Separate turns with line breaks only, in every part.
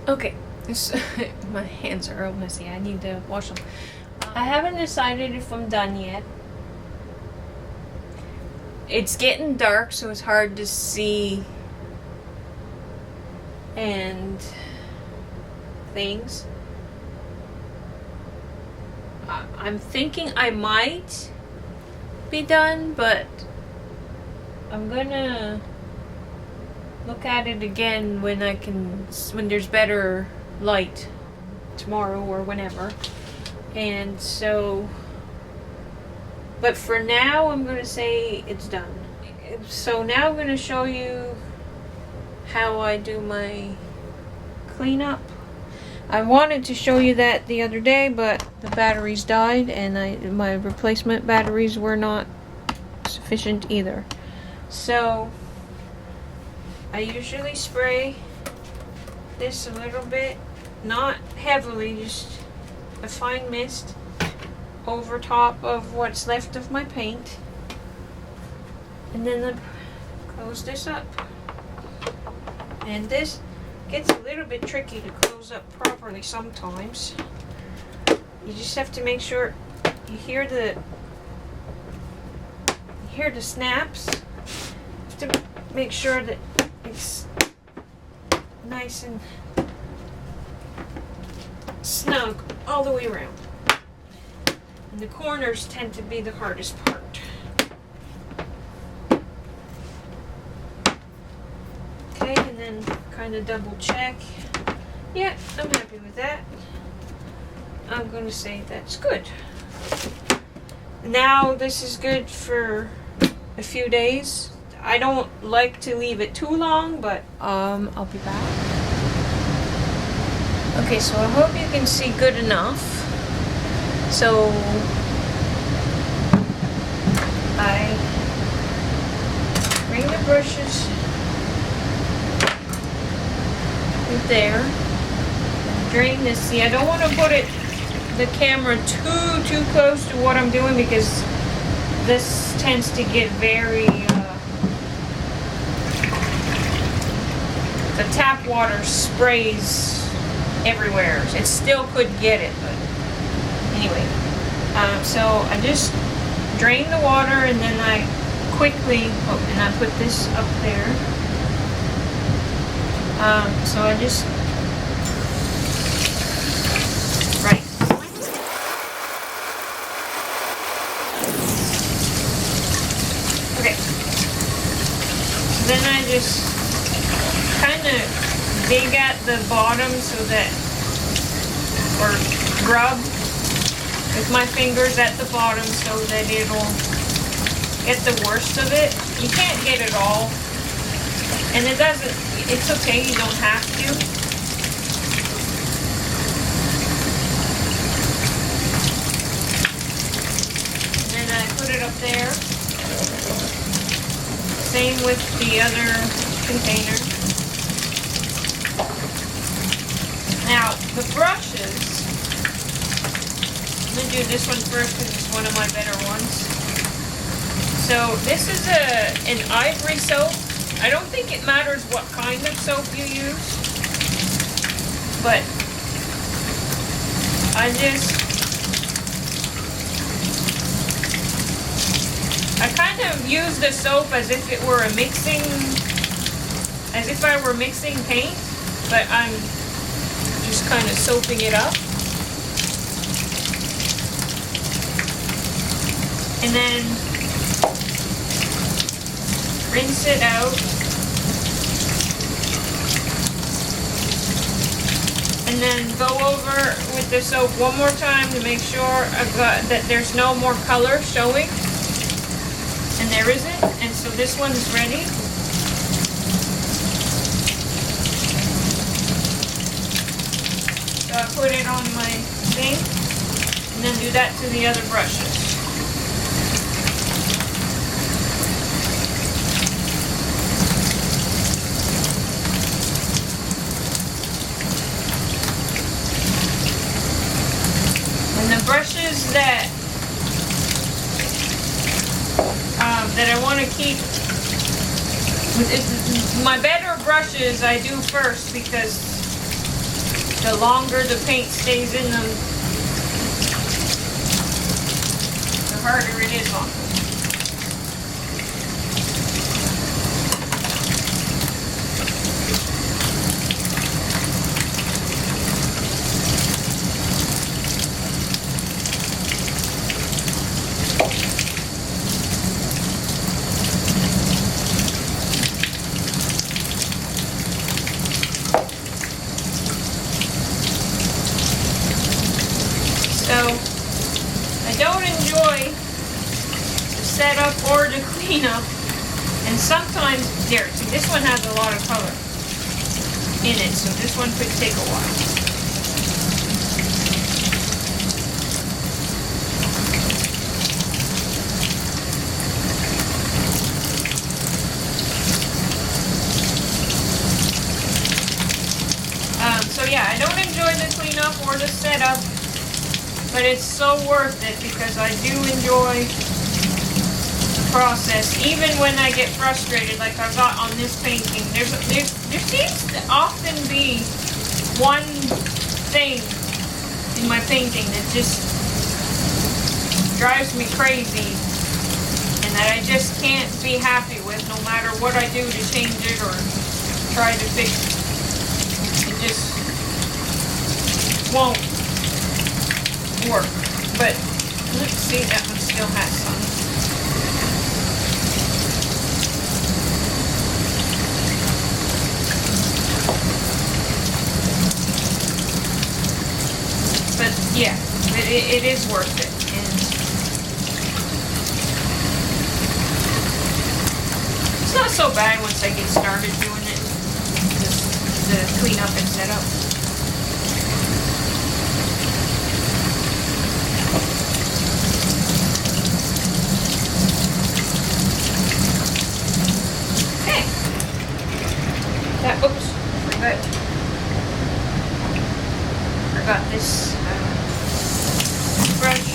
Okay, my hands are all messy. I need to wash them. I haven't decided if I'm done yet. It's getting dark, so it's hard to see and things. I'm thinking I might be done, but I'm gonna look at it again when when there's better light tomorrow or whenever. And so, but for now I'm gonna say it's done. So now I'm gonna show you how I do my cleanup. I wanted to show you that the other day, but the batteries died and my replacement batteries were not sufficient either. So I usually spray this a little bit, not heavily, just a fine mist over top of what's left of my paint. And then I close this up. And this gets a little bit tricky to close up properly sometimes. You just have to make sure you hear the snaps. You have to make sure that it's nice and snug all the way around. And the corners tend to be the hardest part. Okay, and then kind of double check. Yeah, I'm happy with that. I'm going to say that's good. Now this is good for a few days. I don't like to leave it too long, but I'll be back. Okay, so I hope you can see good enough. So I bring the brushes right there. Drain this. See, I don't want to put the camera too close to what I'm doing because this tends to get very the tap water sprays everywhere. It still could get it, but anyway. So I just drain the water and then I quickly, and I put this up there. So I just, right. Okay. Then I just kind of dig at the bottom so that, or rub with my fingers at the bottom so that it'll get the worst of it. You can't get it all, and it's okay, you don't have to. And then I put it up there. Same with the other container. Now, the brushes, I'm going to do this one first because it's one of my better ones. So this is an ivory soap. I don't think it matters what kind of soap you use, but I kind of use the soap as if I were mixing paint, but I'm just kind of soaping it up. And then rinse it out. And then go over with the soap one more time to make sure that there's no more color showing. And there isn't. And so this one is ready. So I put it on my thing. And then do that to the other brushes. Brushes that I want to keep, my better brushes I do first because The longer the paint stays in them, the harder it is on them. So, I don't enjoy the setup or the cleanup, and sometimes, there, see, this one has a lot of color in it, so this one could take a while. So yeah, I don't enjoy the cleanup or the setup, but it's so worth it because I do enjoy the process. Even when I get frustrated, like I got on this painting, there seems to often be one thing in my painting that just drives me crazy and that I just can't be happy with no matter what I do to change it or try to fix it. It just won't work. But let's see, that one still has some. But yeah, it is worth it. And it's not so bad once I get started doing it. Just the cleanup and setup. Oops, forgot this brush.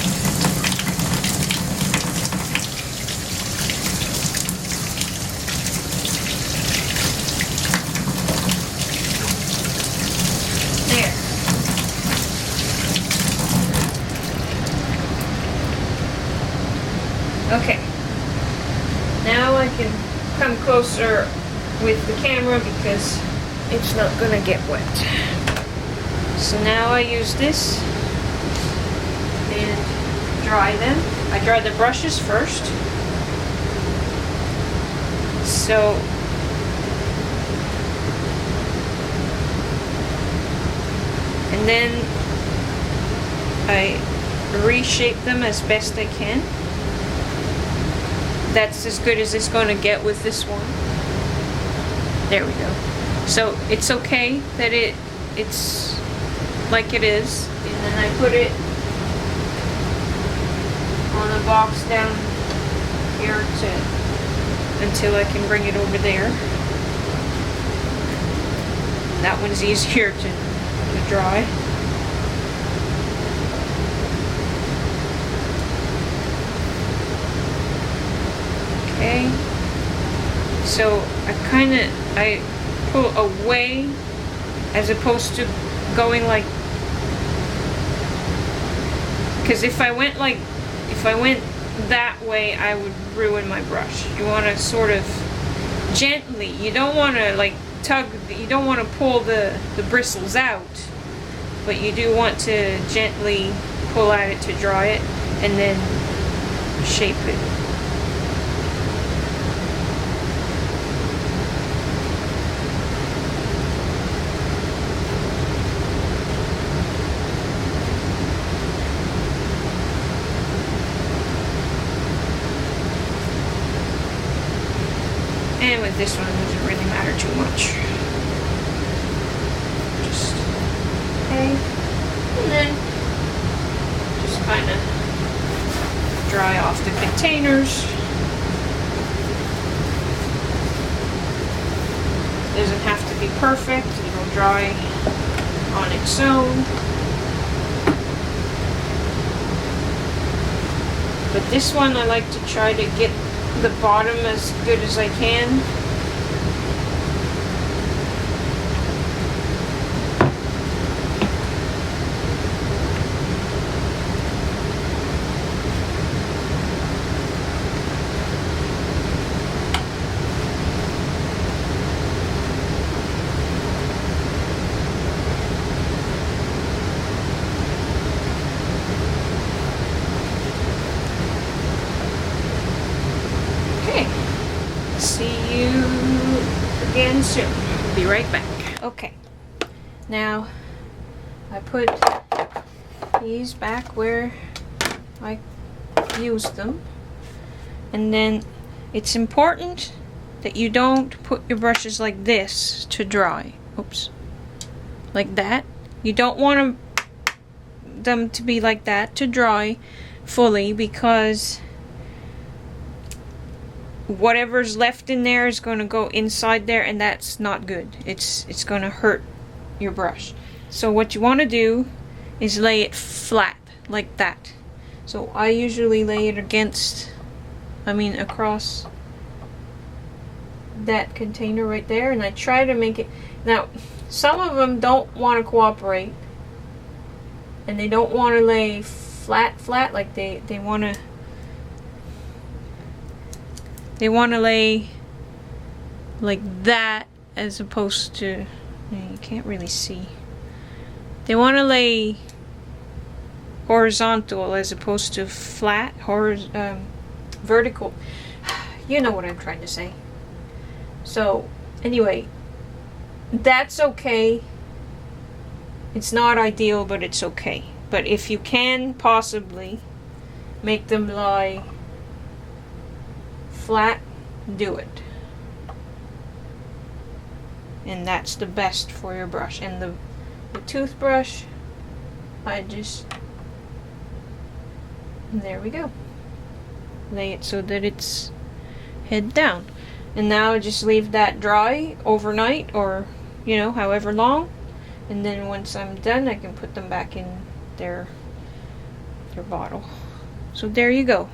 There. Okay. Now I can come closer with the camera because it's not gonna get wet. So now I use this and dry them. I dry the brushes first. So and then I reshape them as best I can. That's as good as it's gonna get with this one. There we go. So it's okay that it's like it is, and then I put it on a box down here until I can bring it over there. That one's easier to dry. Okay. So I pull away as opposed to going like, because if I went that way, I would ruin my brush. You want to sort of gently, you don't want to like tug, you don't want to pull the bristles out, but you do want to gently pull at it to dry it and then shape it. And with this one, it doesn't really matter too much. Just, okay. And then just kind of dry off the containers. Doesn't have to be perfect. It'll dry on its own. But this one, I like to try to get the bottom as good as I can. again soon. Be right back. Okay. Now, I put these back where I used them. And then it's important that you don't put your brushes like this to dry. Oops. Like that. You don't want them to be like that to dry fully, because whatever's left in there is going to go inside there, and that's not good. It's going to hurt your brush. So what you want to do is lay it flat like that. So I usually lay it across that container right there, and I try to make it. Now, some of them don't want to cooperate, and they don't want to lay flat, like they want to lay like that, as opposed to, you can't really see. They want to lay horizontal as opposed to flat, vertical. You know what I'm trying to say. So, anyway, that's okay. It's not ideal, but it's okay. But if you can possibly make them lie flat, do it. And that's the best for your brush. And the toothbrush, and there we go. Lay it so that it's head down. And now just leave that dry overnight, or however long, and then once I'm done, I can put them back in their bottle. So there you go.